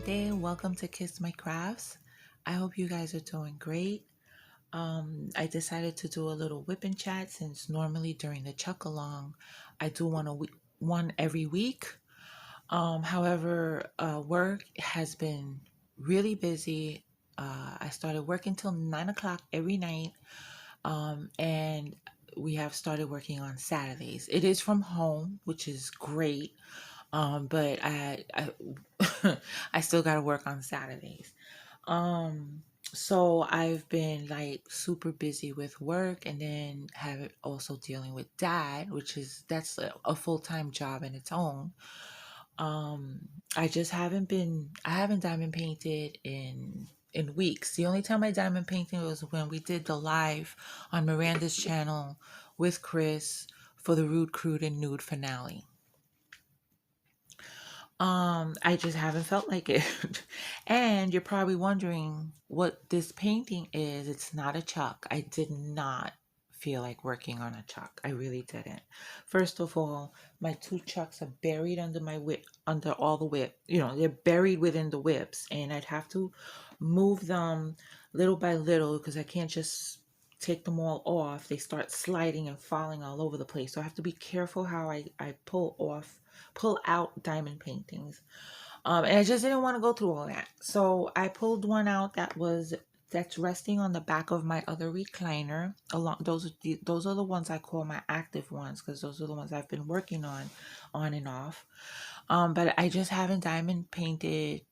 gente, welcome to Kiss My Crafts. I hope you guys are doing great. I decided to do a little whip and chat since normally during the chuck along, I do one every week. However, work has been really busy. I started working till 9 o'clock every night, and we have started working on Saturdays. It is from home, which is great. But I still got to work on Saturdays. So I've been like super busy with work, and then have it also dealing with dad, that's a full-time job in its own. I just I haven't diamond painted in weeks. The only time I diamond painted was when we did the live on Miranda's channel with Chris for the Rude Crude and Nude finale. I just haven't felt like it. And you're probably wondering what this painting is. It's not a chuck. I did not feel like working on a chuck. I really didn't. First of all, my two chucks are buried under my whip, under all the whip. They're buried within the whips, and I'd have to move them little by little because I can't just take them all off. They start sliding and falling all over the place. So I have to be careful how I pull out diamond paintings. And I just didn't want to go through all that. So I pulled one out that's resting on the back of my other recliner. Those are the ones I call my active ones, because those are the ones I've been working on and off. But I just haven't diamond painted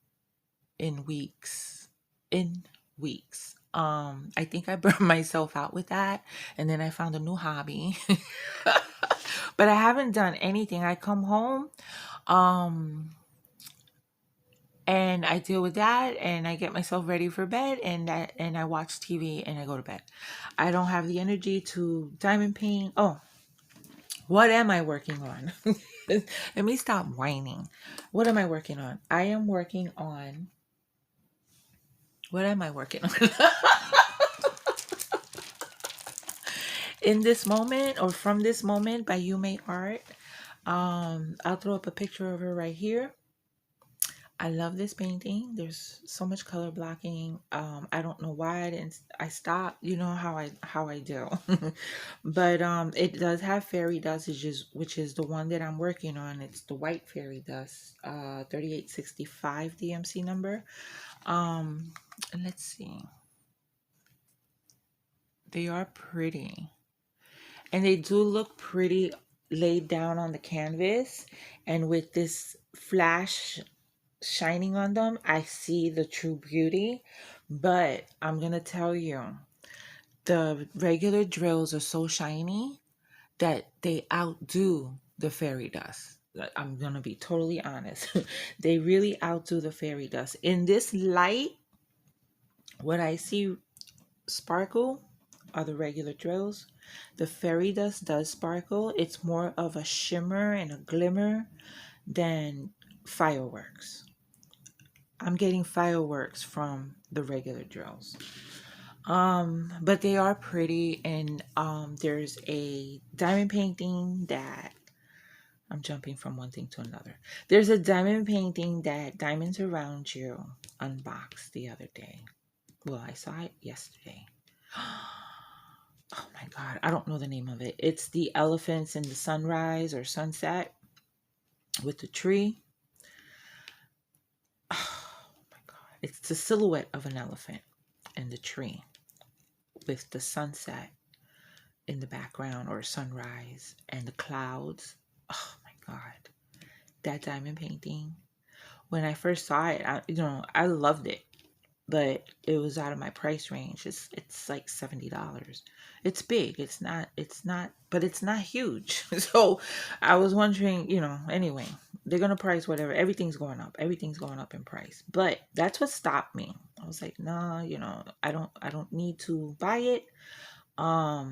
in weeks. In weeks. I think I burned myself out with that, and then I found a new hobby. But I haven't done anything. I come home, and I deal with that, and I get myself ready for bed, and I watch TV, and I go to bed. I don't have the energy to diamond paint. Oh, what am I working on? Let me stop whining. What am I working on? I am working on. What am I working on? In this moment, or from this moment, by You May Art. I'll throw up a picture of her right here. I love this painting. There's so much color blocking. I don't know why I stopped. You know how I do. But it does have fairy dust, which is the one that I'm working on. It's the white fairy dust, 3865 DMC number. And let's see. They are pretty. And they do look pretty laid down on the canvas, and with this flash shining on them, I see the true beauty. But I'm gonna tell you, the regular drills are so shiny that they outdo the fairy dust. I'm gonna be totally honest. They really outdo the fairy dust. In this light, what I see sparkle are the regular drills. The fairy dust does sparkle. It's more of a shimmer and a glimmer than fireworks. I'm getting fireworks from the regular drills. But they are pretty, and there's a diamond painting that I'm jumping from one thing to another. There's a diamond painting that Diamonds Around You unboxed the other day. Well, I saw it yesterday. Oh my God, I don't know the name of it. It's the elephants in the sunrise or sunset with the tree. Oh my God. It's the silhouette of an elephant and the tree with the sunset in the background, or sunrise, and the clouds. Oh my God. That diamond painting. When I first saw it, I loved it. But it was out of my price range. It's like $70. It's big. But it's not huge. So I was wondering, anyway, they're gonna price whatever. Everything's going up. Everything's going up in price. But that's what stopped me. I was like, nah, I don't need to buy it. I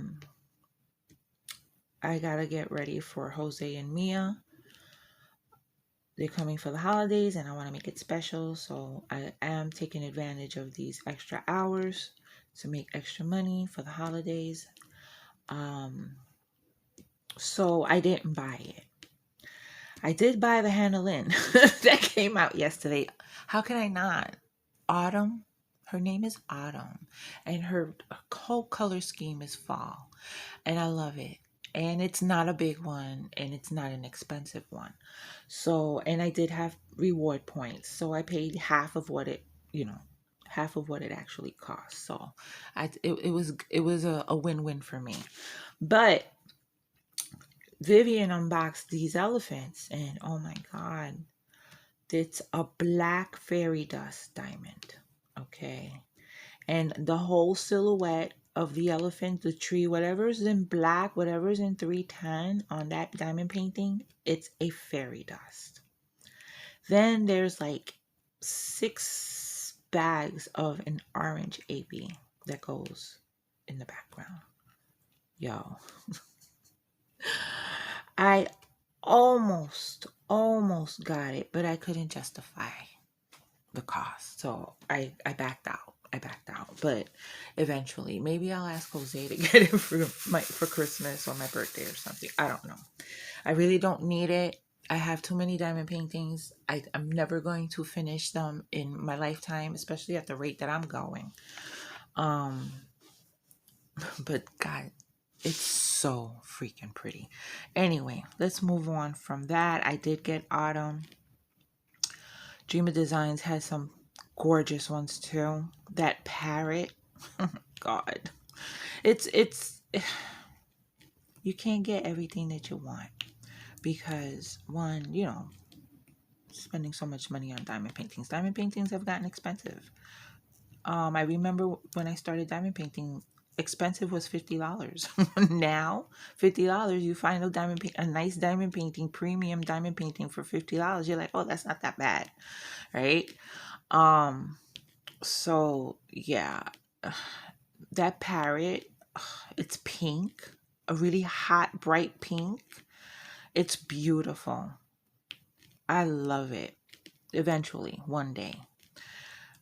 gotta get ready for Jose and Mia. They're coming for the holidays, and I want to make it special, so I am taking advantage of these extra hours to make extra money for the holidays. So I didn't buy it. I did buy the Hanalin that came out yesterday. How can I not? Autumn. Her name is Autumn, and her whole color scheme is fall, and I love it. And it's not a big one, and it's not an expensive one. So, and I did have reward points, so I paid half of what it, you know, half of what it actually cost. So, it was a win-win for me. But Vivian unboxed these elephants, and oh my god, it's a black fairy dust diamond. Okay. And the whole silhouette of the elephant, the tree, whatever's in black, whatever's in 310 on that diamond painting, it's a fairy dust. Then there's like 6 bags of an orange AP that goes in the background. Yo, I almost got it, but I couldn't justify the cost. So I backed out. I backed out. But eventually, maybe I'll ask Jose to get it for Christmas or my birthday or something. I don't know. I really don't need it. I have too many diamond paintings. I'm never going to finish them in my lifetime, especially at the rate that I'm going. Um, but God, it's so freaking pretty. Anyway, let's move on from that. I did get Autumn. Dreamer Designs has some gorgeous ones too. That parrot, God, it's you can't get everything that you want because one, spending so much money on diamond paintings. Diamond paintings have gotten expensive. I remember when I started diamond painting, expensive was $50. Now, $50, you find a nice diamond painting, premium diamond painting for $50. You're like, oh, that's not that bad, right? Um, so yeah, that parrot, it's pink, a really hot, bright pink. It's beautiful. I love it. Eventually, one day.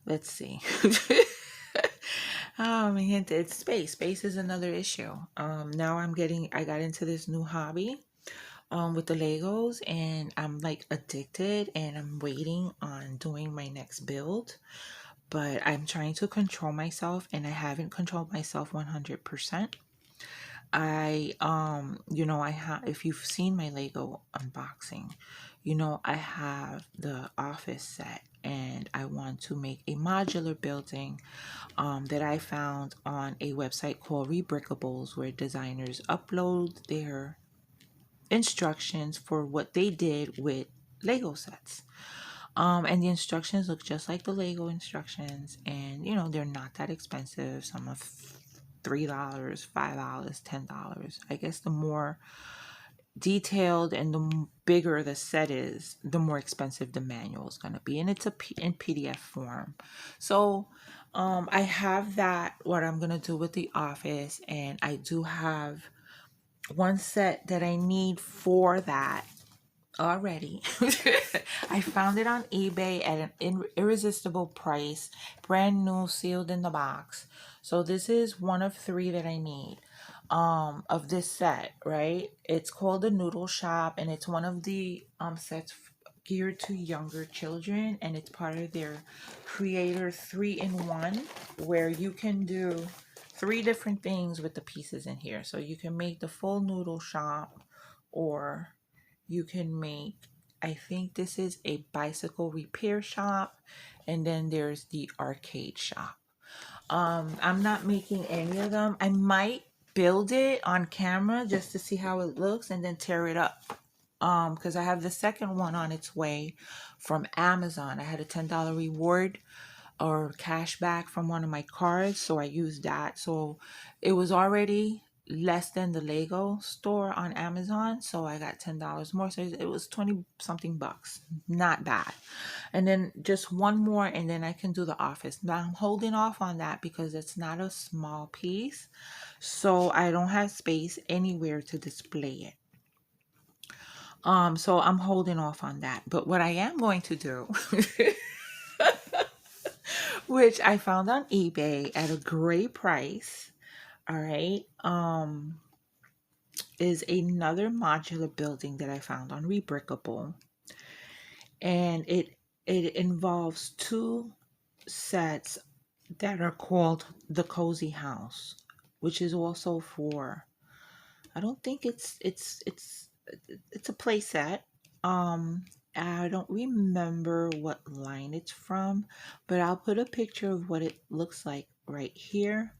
Let's see. Oh man, it's space. Space is another issue. Now I got into this new hobby with the Legos, and I'm like addicted, and I'm waiting on doing my next build. But I'm trying to control myself, and I haven't controlled myself 100%. I have, if you've seen my Lego unboxing, I have the office set, and I want to make a modular building that I found on a website called Rebrickables, where designers upload their instructions for what they did with Lego sets. And the instructions look just like the Lego instructions, and they're not that expensive. Some of $3, $5, $10. I guess the more detailed and the bigger the set is, the more expensive the manual is going to be, and it's in PDF form. So I have that, what I'm going to do with the office, and I do have one set that I need for that already. I found it on eBay at an irresistible price, brand new, sealed in the box. So this is one of 3 that I need of this set, right? It's called the Noodle Shop, and it's one of the sets geared to younger children, and it's part of their creator 3-in-1, where you can do 3 different things with the pieces in here. So you can make the full noodle shop, or you can make, I think this is a bicycle repair shop, and then there's the arcade shop. I'm not making any of them. I might build it on camera just to see how it looks and then tear it up. Because I have the second one on its way from Amazon. I had a $10 reward or cash back from one of my cards, so I used that. So it was already less than the Lego store on Amazon, so I got $10 more. So it was 20 something bucks. Not bad. And then just one more, and then I can do the office. Now I'm holding off on that because it's not a small piece, so I don't have space anywhere to display it. So I'm holding off on that. But what I am going to do, which I found on eBay at a great price, all right, is another modular building that I found on Rebrickable, and it involves two sets that are called the Cozy House, which is also for, I don't think it's a play set. Um, I don't remember what line it's from, but I'll put a picture of what it looks like right here.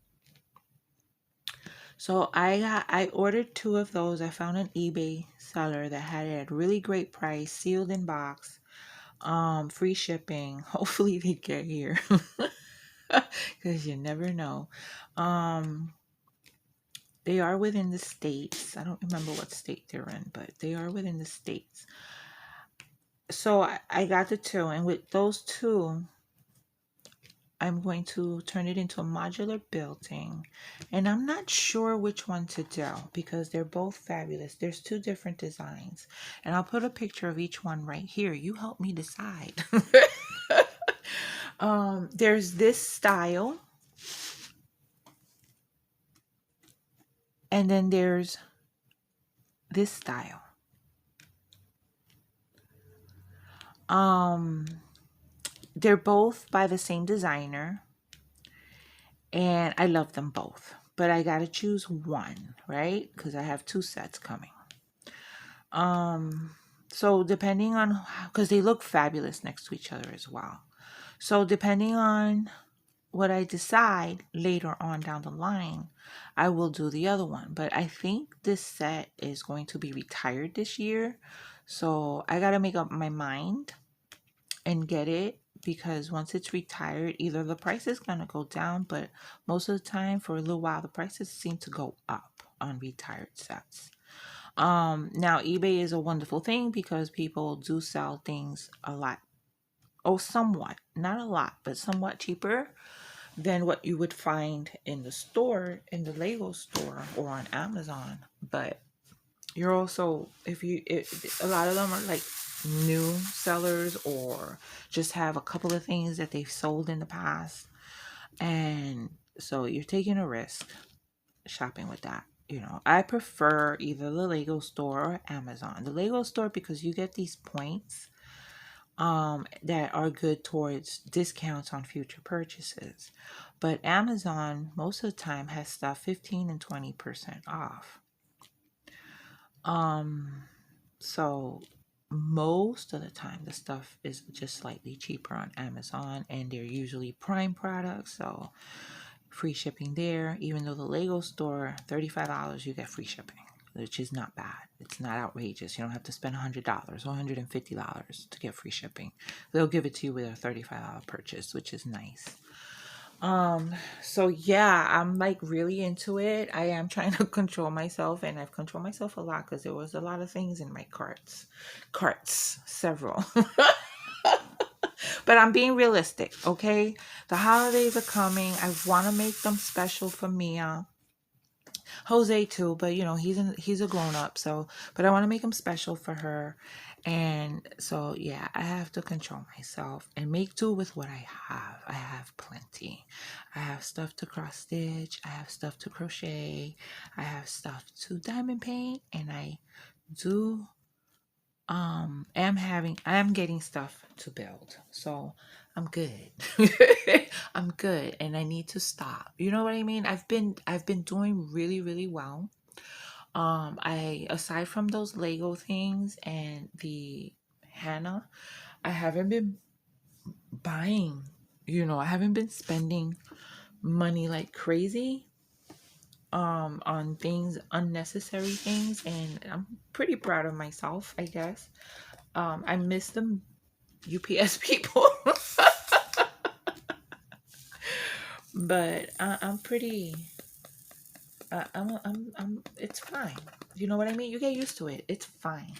So I ordered two of those. I found an eBay seller that had it at a really great price, sealed in box, free shipping. Hopefully they get here. Because you never know. Um, they are within the states. I don't remember what state they're in, but they are within the states. So I got the two, and with those two, I'm going to turn it into a modular building. And I'm not sure which one to do because they're both fabulous. There's two different designs. And I'll put a picture of each one right here. You help me decide. There's this style. And then there's this style. Um, they're both by the same designer. And I love them both. But I gotta choose one, right? Because I have two sets coming. So depending on, because they look fabulous next to each other as well. So depending on what I decide later on down the line, I will do the other one. But I think this set is going to be retired this year. So I got to make up my mind and get it, because once it's retired, either the price is going to go down, but most of the time for a little while, the prices seem to go up on retired sets. Now eBay is a wonderful thing because people do sell things a lot, oh, somewhat, not a lot, but somewhat cheaper than what you would find in the store, in the Lego store or on Amazon. But you're also, a lot of them are like new sellers or just have a couple of things that they've sold in the past. And so you're taking a risk shopping with that. You know, I prefer either the Lego store or Amazon. The Lego store because you get these points that are good towards discounts on future purchases. But Amazon most of the time has stuff 15 and 20% off. So most of the time the stuff is just slightly cheaper on Amazon, and they're usually Prime products, so free shipping there. Even though the Lego store, $35, you get free shipping, which is not bad. It's not outrageous. You don't have to spend $100 or $150 to get free shipping. They'll give it to you with a $35 purchase, which is nice. So yeah, I'm like really into it. I am trying to control myself, and I've controlled myself a lot because there was a lot of things in my carts, several. But I'm being realistic, okay? The holidays are coming. I want to make them special for Mia. Jose too, but you know, he's a grown up, so but I want to make him special for her. And so yeah, I have to control myself and make do with what I have. I have plenty. I have stuff to cross stitch, I have stuff to crochet, I have stuff to diamond paint, and I do I am getting stuff to build. So I'm good. I'm good, and I need to stop. You know what I mean? I've been doing really, really well. I, aside from those Lego things and the Hannah, I haven't been buying, I haven't been spending money like crazy on things, unnecessary things, and I'm pretty proud of myself, I guess. I miss them UPS people. But I'm pretty. It's fine. You know what I mean? You get used to it. It's fine.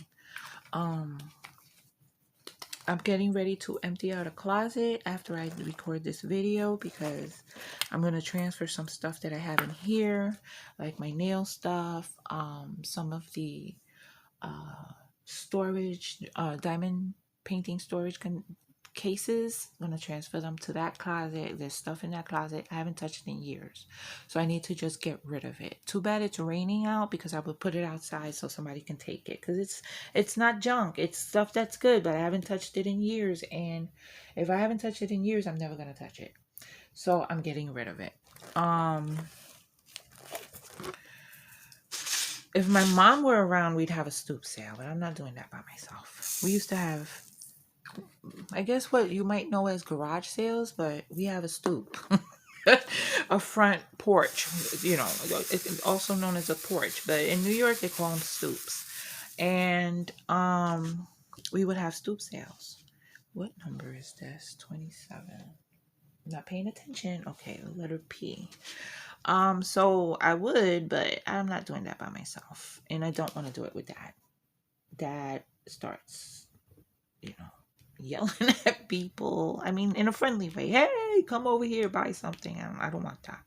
Um, I'm getting ready to empty out a closet after I record this video because I'm gonna transfer some stuff that I have in here, like my nail stuff, some of the storage, diamond painting storage cases. I'm gonna transfer them to that closet. There's stuff in that closet I haven't touched in years, so I need to just get rid of it. Too bad it's raining out, because I would put it outside so somebody can take it, because it's not junk. It's stuff that's good, but I haven't touched it in years, and if I haven't touched it in years, I'm never gonna touch it. So I'm getting rid of it. If my mom were around, we'd have a stoop sale, but I'm not doing that by myself. We used to have, I guess, what you might know as garage sales, but we have a stoop. A front porch, it's also known as a porch, but in New York they call them stoops. And we would have stoop sales. What number is this? 27. Not paying attention. Okay, letter P. So I would, but I'm not doing that by myself, and I don't want to do it with Dad. Dad starts, yelling at people. I mean, in a friendly way. Hey, come over here, buy something. I don't want that.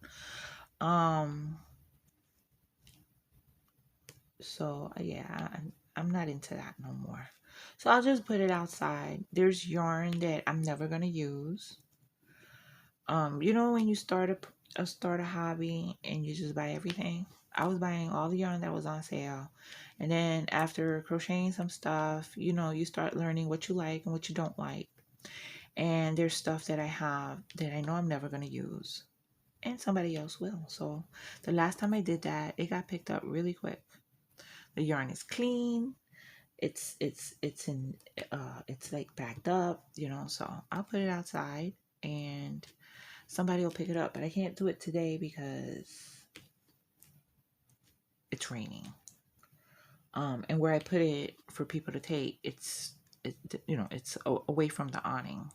So yeah, I'm not into that no more. So I'll just put it outside. There's yarn that I'm never gonna use. When you start a hobby and you just buy everything. I was buying all the yarn that was on sale, and then after crocheting some stuff, you start learning what you like and what you don't like. And there's stuff that I have that I know I'm never gonna use, and somebody else will. So the last time I did that, it got picked up really quick. The yarn is clean. It's like backed up, so I'll put it outside and somebody will pick it up, but I can't do it today because it's raining. And where I put it for people to take, it's away from the awning,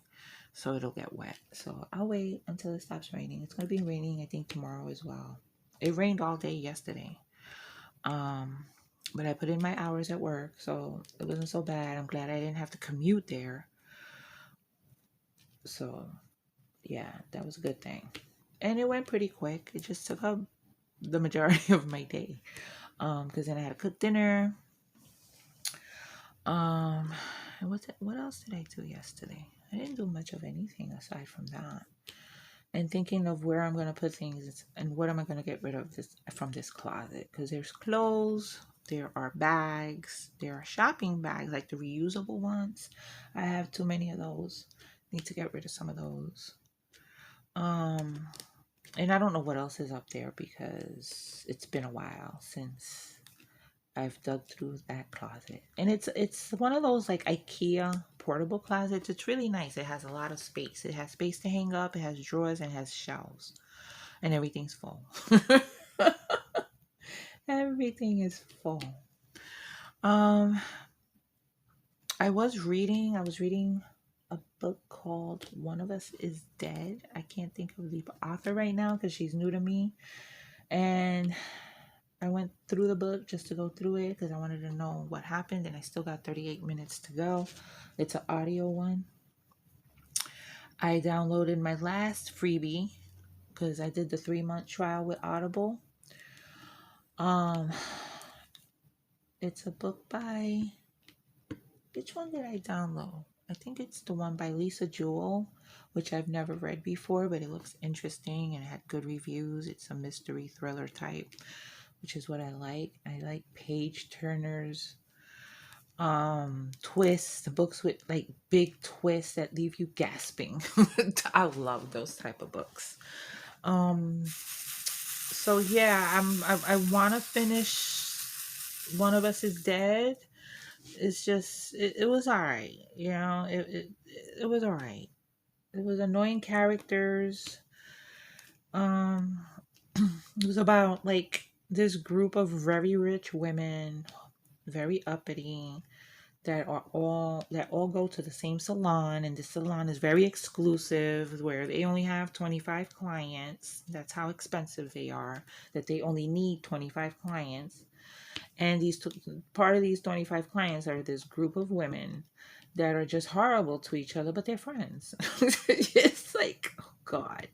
so it'll get wet. So I'll wait until it stops raining. It's gonna be raining, I think, tomorrow as well. It rained all day yesterday. But I put in my hours at work, so it wasn't so bad. I'm glad I didn't have to commute there. So yeah, that was a good thing. And it went pretty quick. It just took up the majority of my day. Because then I had to cook dinner. What else did I do yesterday? I didn't do much of anything aside from that. And thinking of where I'm gonna put things and what am I gonna get rid of from this closet. Because there's clothes, there are bags, there are shopping bags, like the reusable ones. I have too many of those. Need to get rid of some of those. And I don't know what else is up there because it's been a while since I've dug through that closet. And it's one of those like IKEA portable closets. It's really nice. It has a lot of space. It has space to hang up, it has drawers, and it has shelves. And everything's full. Everything is full. I was reading a book called One of Us is Dead. I can't think of the author right now because she's new to me. And I went through the book just to go through it because I wanted to know what happened, and I still got 38 minutes to go. It's an audio one. I downloaded my last freebie because I did the 3-month trial with Audible. It's a book by, which one did I download? I think it's the one by Lisa Jewell, which I've never read before, but it looks interesting and it had good reviews. It's a mystery thriller type, which is what I like. I like page turners, twists, the books with like big twists that leave you gasping. I love those type of books. So yeah, I want to finish One of Us is Dead. It's just it was all right, it was all right. It was annoying characters. It was about like this group of very rich women, very uppity, that all go to the same salon, and the salon is very exclusive where they only have 25 clients. That's how expensive they are, that they only need 25 clients. And part of these 25 clients are this group of women that are just horrible to each other, but they're friends. It's like, oh God.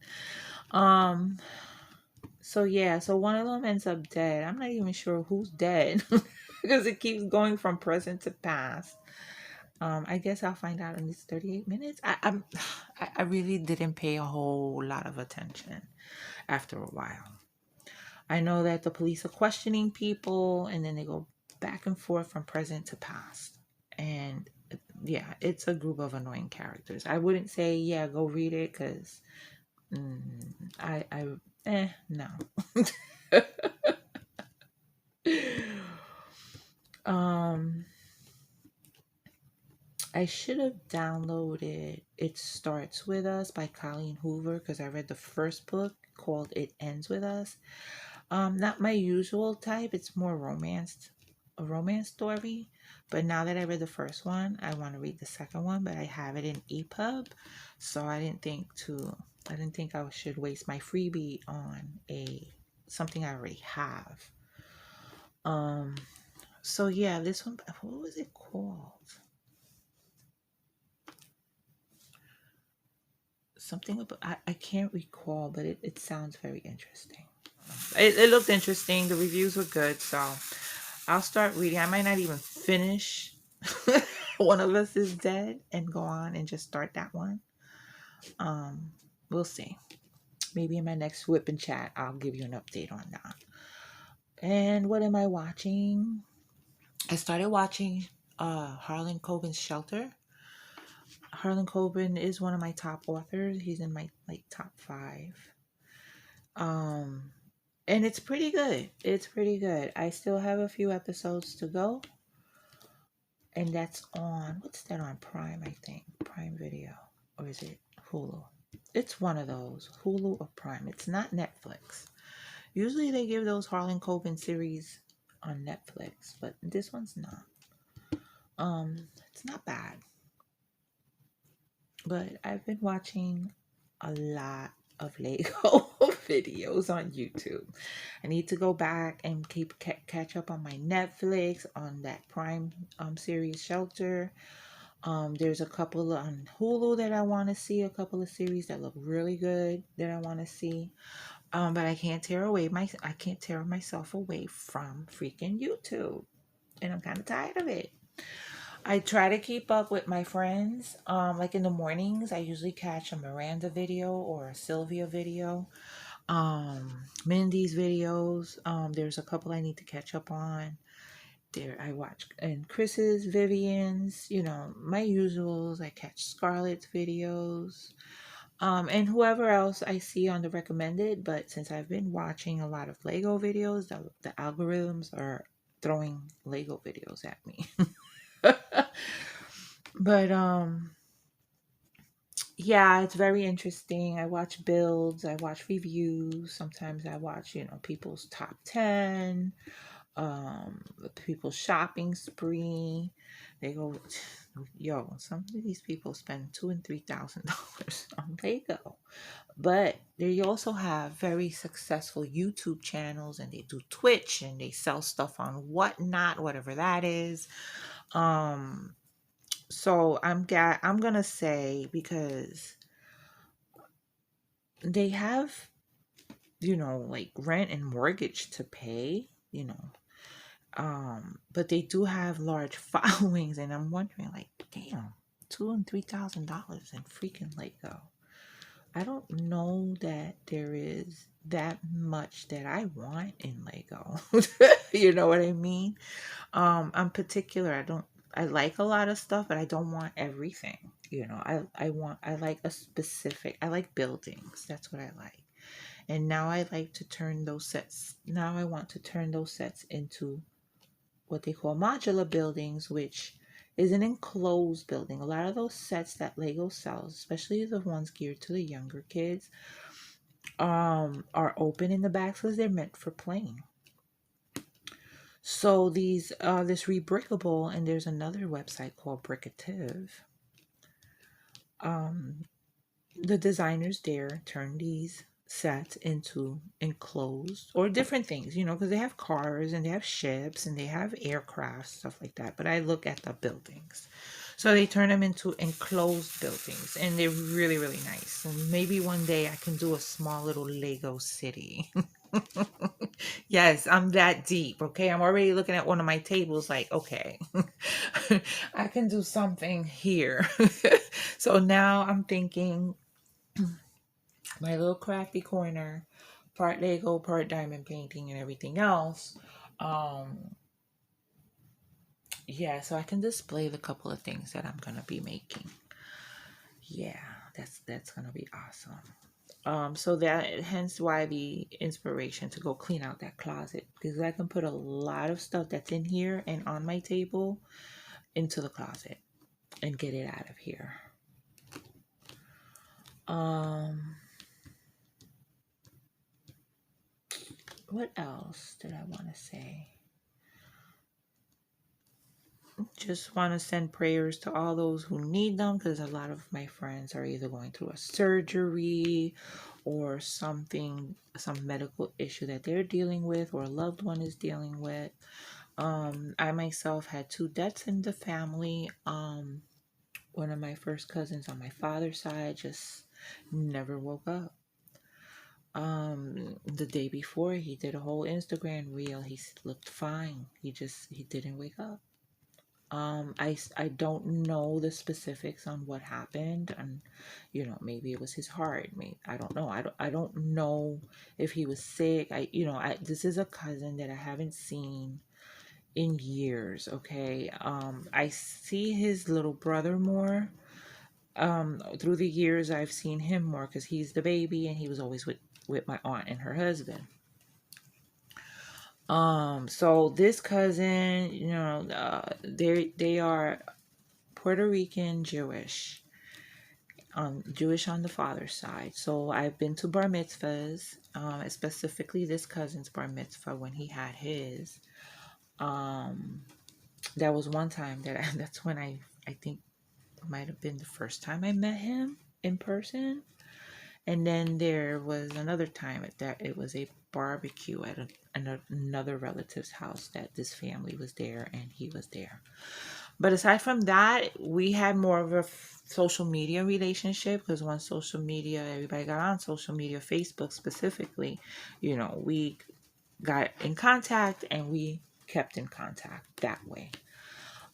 So yeah, so one of them ends up dead. I'm not even sure who's dead because it keeps going from present to past. I guess I'll find out in these 38 minutes. I really didn't pay a whole lot of attention after a while. I know that the police are questioning people and then they go back and forth from present to past. And yeah, it's a group of annoying characters. I wouldn't say, yeah, go read it because no. um, I should have downloaded It Starts With Us by Colleen Hoover because I read the first book called It Ends With Us. Not my usual type. It's more a romance story. But now that I read the first one, I want to read the second one, but I have it in EPUB, so I didn't think I should waste my freebie on a something I already have. Um, so yeah, this one, what was it called? Something about, I can't recall, but it sounds very interesting. It looked interesting. The reviews were good, so I'll start reading. I might not even finish One of Us is Dead and go on and just start that one. Um, we'll see. Maybe in my next Whip and Chat, I'll give you an update on that. And what am I watching? I started watching Harlan Coben's Shelter. Harlan Coben is one of my top authors. He's in my like top 5. Um, and it's pretty good. It's pretty good. I still have a few episodes to go. And that's on, what's that on Prime, I think? Prime Video. Or is it Hulu? It's one of those. Hulu or Prime. It's not Netflix. Usually they give those Harlan Coben series on Netflix, but this one's not. It's not bad. But I've been watching a lot of Lego videos on YouTube. I need to go back and catch up on my Netflix on that Prime series Shelter. There's a couple on Hulu that I want to see, a couple of series that look really good that I want to see. But I can't tear myself away from freaking YouTube, and I'm kind of tired of it. I try to keep up with my friends. Like in the mornings, I usually catch a Miranda video or a Sylvia video. Mindy's videos. There's a couple I need to catch up on. There I watch, and Chris's, Vivian's, my usuals. I catch Scarlett's videos. And whoever else I see on the recommended, but since I've been watching a lot of Lego videos, the algorithms are throwing Lego videos at me. But yeah, it's very interesting. I watch builds, I watch reviews, sometimes I watch, people's top 10, people's shopping spree. They go, some of these people spend $2,000 and $3,000 on Lego. But they also have very successful YouTube channels, and they do Twitch, and they sell stuff on Whatnot, whatever that is. So I'm gonna say, because they have, like rent and mortgage to pay, but they do have large followings, and I'm wondering, like, damn, $2,000 and $3,000 in freaking Lego. I don't know that there is that much that I want in Lego. You know what I mean? I'm particular. I like a lot of stuff, but I don't want everything. I like I like buildings. That's what I like. And now I like to turn those sets. Now I want to turn those sets into what they call modular buildings, which is an enclosed building. A lot of those sets that Lego sells, especially the ones geared to the younger kids, are open in the back because they're meant for playing. So this Rebrickable, and there's another website called Brickative. The designers there turn these sets into enclosed or different things, because they have cars and they have ships and they have aircraft, stuff like that. But I look at the buildings. So they turn them into enclosed buildings, and they're really, really nice. And maybe one day I can do a small little Lego city. Yes, I'm that deep. Okay. I'm already looking at one of my tables like, okay, I can do something here. So now I'm thinking my little crafty corner, part Lego, part diamond painting, and everything else. Um, yeah, so I can display the couple of things that I'm gonna be making. Yeah, that's gonna be awesome. So that hence why the inspiration to go clean out that closet because I can put a lot of stuff that's in here and on my table into the closet and get it out of here. Um, what else did I want to say? Just want to send prayers to all those who need them because a lot of my friends are either going through a surgery or something, some medical issue that they're dealing with or a loved one is dealing with. I myself had two deaths in the family. One of my first cousins on my father's side just never woke up. The day before he did a whole Instagram reel. Looked fine. He didn't wake up. I don't know the specifics on what happened, and maybe it was his heart. Maybe I don't know. I don't know if he was sick. I this is a cousin that I haven't seen in years. Okay, I see his little brother more. Through the years, I've seen him more because he's the baby, and he was always with my aunt and her husband. So this cousin, they are Puerto Rican Jewish, Jewish on the father's side. So I've been to bar mitzvahs, specifically this cousin's bar mitzvah when he had his. Um, that was one time that's when I think might have been the first time I met him in person. And then there was another time that it was a barbecue at another relative's house that this family was there and he was there. But aside from that, we had more of a social media relationship because once social media, everybody got on social media, Facebook specifically, we got in contact and we kept in contact that way.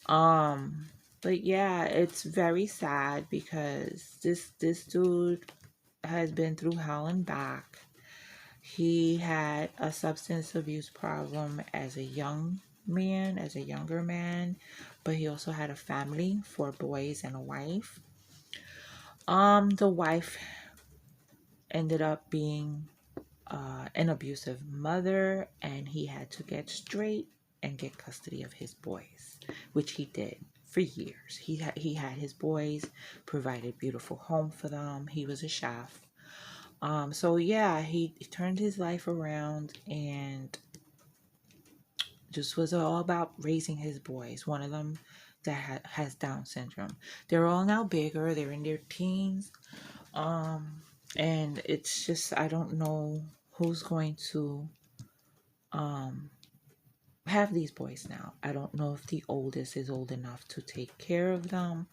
Um, but yeah, it's very sad because this dude has been through hell and back. He had a substance abuse problem as a younger man, but he also had a family, 4 boys and a wife. The wife ended up being an abusive mother, and he had to get straight and get custody of his boys, which he did for years. He had his boys, provided beautiful home for them. He was a chef. So yeah, he turned his life around and just was all about raising his boys. One of them that has Down syndrome. They're all now bigger. They're in their teens. Um, and it's just I don't know who's going to um have these boys now. I don't know if the oldest is old enough to take care of them.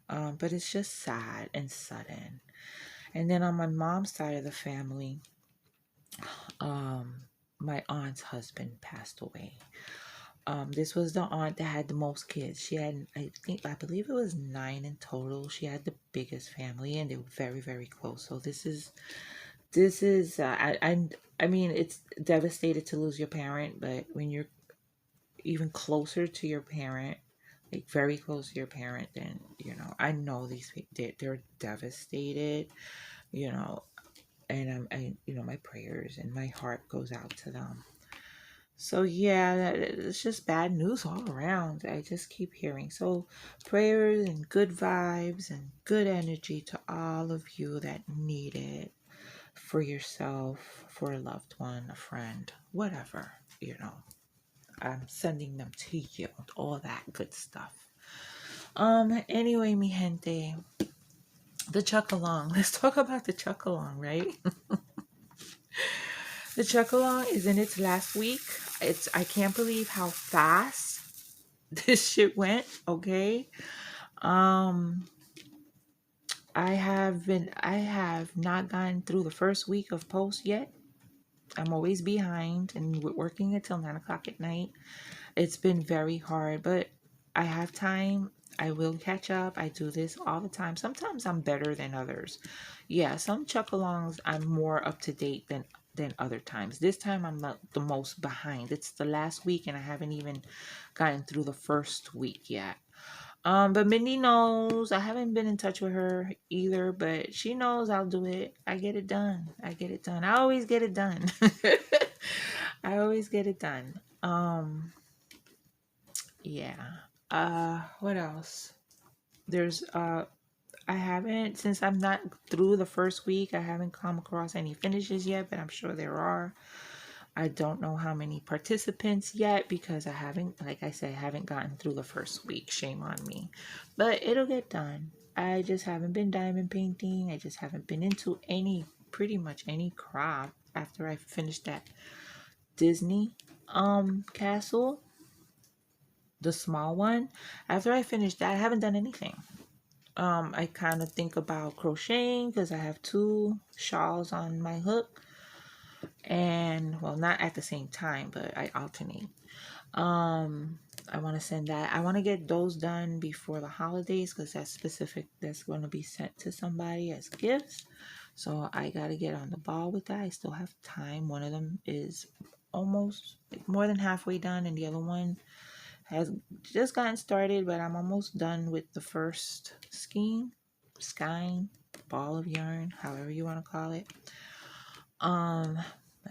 But it's just sad and sudden. And then on my mom's side of the family, um, my aunt's husband passed away. This was the aunt that had the most kids. She had, I believe it was 9 in total. She had the biggest family, and they were very, very close. So this is. I mean, it's devastated to lose your parent, but when you're even closer to your parent, like very close to your parent, then I know these people they're devastated. You know, and my prayers and my heart goes out to them. So yeah, it's just bad news all around. I just keep hearing. So prayers and good vibes and good energy to all of you that need it for yourself, for a loved one, a friend, whatever, I'm sending them to you, all that good stuff. Anyway, mi gente, the chuck along. Let's talk about the chuck along, right? The chuck along is in its last week. I can't believe how fast this shit went. Okay. Um, I have not gotten through the first week of post yet. I'm always behind, and we're working until 9 o'clock at night. It's been very hard, but I have time. I will catch up. I do this all the time. Sometimes I'm better than others. Yeah, some chuck-alongs I'm more up to date than other times. This time I'm not the most behind. It's the last week and I haven't even gotten through the first week yet. But Mindy knows. I haven't been in touch with her either, but she knows I'll do it. I get it done. I get it done. I always get it done. I always get it done. Yeah. What else? There's I haven't, since I'm not through the first week, I haven't come across any finishes yet, but I'm sure there are. I don't know how many participants yet because I haven't, like I said, I haven't gotten through the first week. Shame on me. But it'll get done. I just haven't been diamond painting. I just haven't been into pretty much any craft after I finished that Disney castle, the small one. After I finished that, I haven't done anything. I kind of think about crocheting because I have two shawls on my hook, and well, not at the same time, but I alternate. I want to send that. I want to get those done before the holidays because that's going to be sent to somebody as gifts. So I got to get on the ball with that. I still have time. One of them is almost more than halfway done, and the other one has just gotten started, but I'm almost done with the first skein, ball of yarn, however you want to call it. I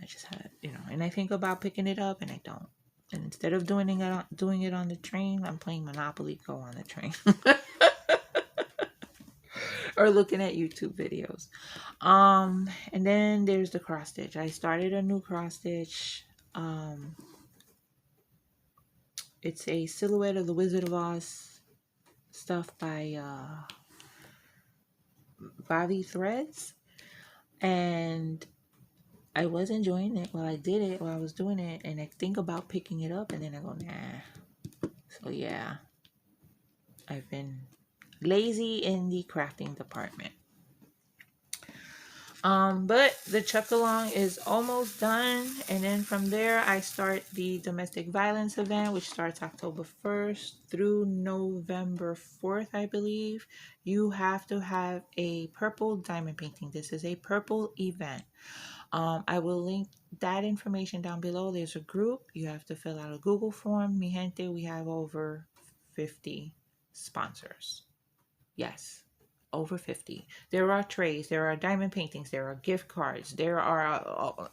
just had, and I think about picking it up and I don't. And instead of doing it on the train, I'm playing Monopoly Go on the train. Or looking at YouTube videos. And then there's the cross stitch. I started a new cross stitch. It's a silhouette of the Wizard of Oz stuff by Bobby Threads. And I was enjoying it while I was doing it, and I think about picking it up and then I go, nah. So yeah, I've been lazy in the crafting department. But the chuck along is almost done, and then from there I start the domestic violence event, which starts October 1st through November 4th, I believe. You have to have a purple diamond painting. This is a purple event. I will link that information down below. There's a group. You have to fill out a Google form. Mi gente, we have over 50 sponsors. Yes, over 50. There are trays, there are diamond paintings, there are gift cards, there are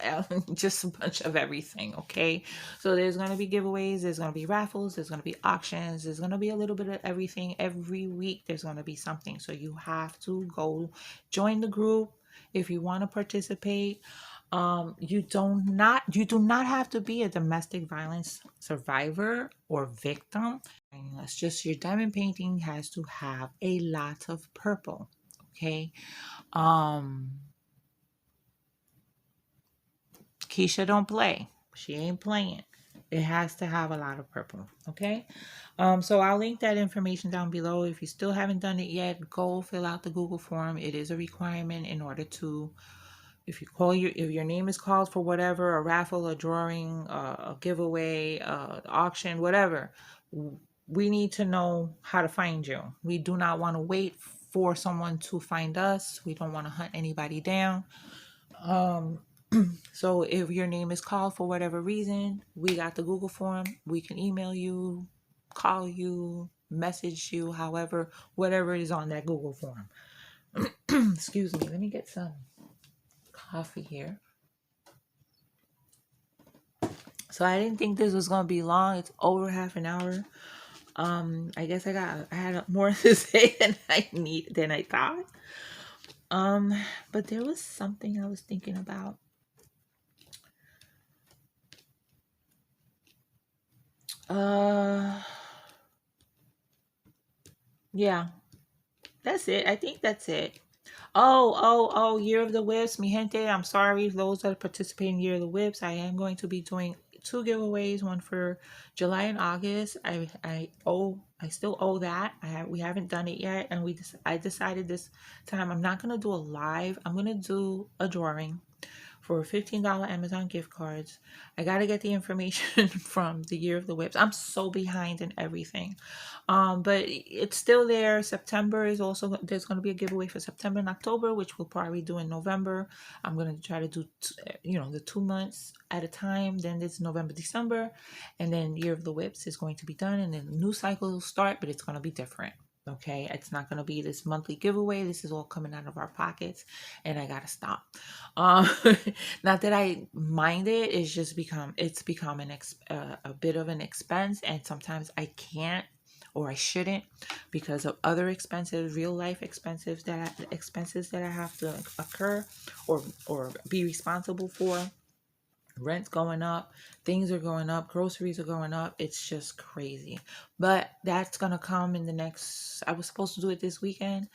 just a bunch of everything, okay? So there's going to be giveaways, there's going to be raffles, there's going to be auctions, there's going to be a little bit of everything. Every week there's going to be something. So you have to go join the group if you want to participate. You do not have to be a domestic violence survivor or victim. It's just your diamond painting has to have a lot of purple. Okay. Keisha don't play. She ain't playing. It has to have a lot of purple. Okay. So I'll link that information down below. If you still haven't done it yet, go fill out the Google form. It is a requirement in order to, if your name is called for whatever, a raffle, a drawing, a giveaway, auction, whatever, we need to know how to find you. We do not want to wait for someone to find us. We don't want to hunt anybody down. So if your name is called for whatever reason, we got the Google form. We can email you, call you, message you, however, whatever is on that Google form. Excuse me. Let me get some coffee here. So I didn't think this was gonna be long. It's over half an hour. I guess I had more to say than I thought. But there was something I was thinking about. Yeah, that's it. I think that's it. Oh, Year of the Whips, mi gente. I'm sorry, those that participate in Year of the Whips. I am going to be doing 2 giveaways, one for July and August. I still owe that. We haven't done it yet, and I decided this time I'm not gonna do a live. I'm gonna do a drawing for $15 Amazon gift cards. I got to get the information from the Year of the Whips. I'm so behind in everything. But it's still there. September is also, there's going to be a giveaway for September and October, which we'll probably do in November. I'm going to try to do, the 2 months at a time. Then it's November, December, and then Year of the Whips is going to be done. And then the new cycle will start, but it's going to be different. Okay, it's not going to be this monthly giveaway. This is all coming out of our pockets, and I gotta stop. Um, Not that I mind it. It's become a bit of an expense, and sometimes I can't or I shouldn't because of other expenses, real life expenses that I have to occur or be responsible for. Rent's going up, things are going up, groceries are going up. It's just crazy. But that's gonna come in the next, I was supposed to do it this weekend.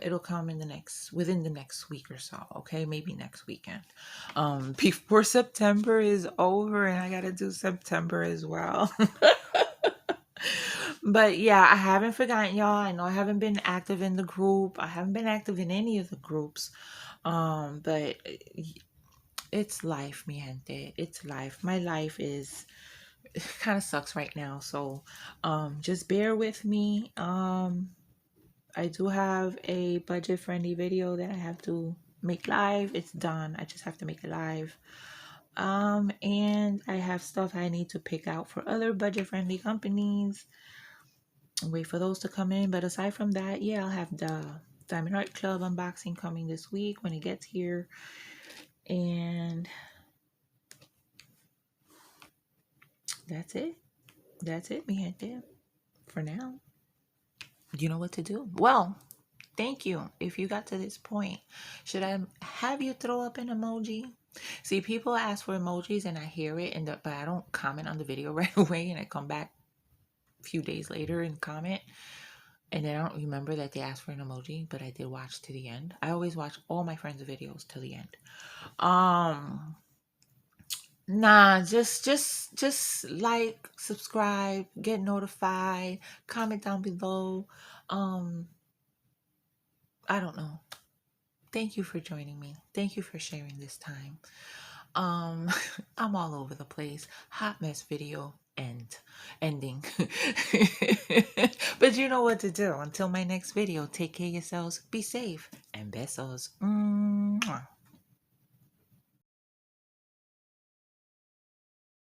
It'll come within the next week or so, okay? Maybe next weekend. Before September is over, and I gotta do September as well. But yeah, I haven't forgotten y'all. I know I haven't been active in the group. I haven't been active in any of the groups. But it's life, mi gente. It's life. My life is kind of sucks right now. So just bear with me. I do have a budget friendly video that I have to make live. It's done. I just have to make it live. And I have stuff I need to pick out for other budget friendly companies. Wait for those to come in. But aside from that, yeah, I'll have the Diamond Art Club unboxing coming this week when it gets here. And that's it. That's it, mi gente. For now. You know what to do. Well, thank you if you got to this point. Should I have you throw up an emoji? See, people ask for emojis and I hear it, but I don't comment on the video right away, and I come back a few days later and comment. And then I don't remember that they asked for an emoji, but I did watch to the end. I always watch all my friends' videos to the end. Nah, just like, subscribe, get notified, comment down below. Um, I don't know. Thank you for joining me. Thank you for sharing this time. I'm all over the place. Hot mess video ending. But you know what to do. Until my next video, take care of yourselves, be safe, and besos. Mwah.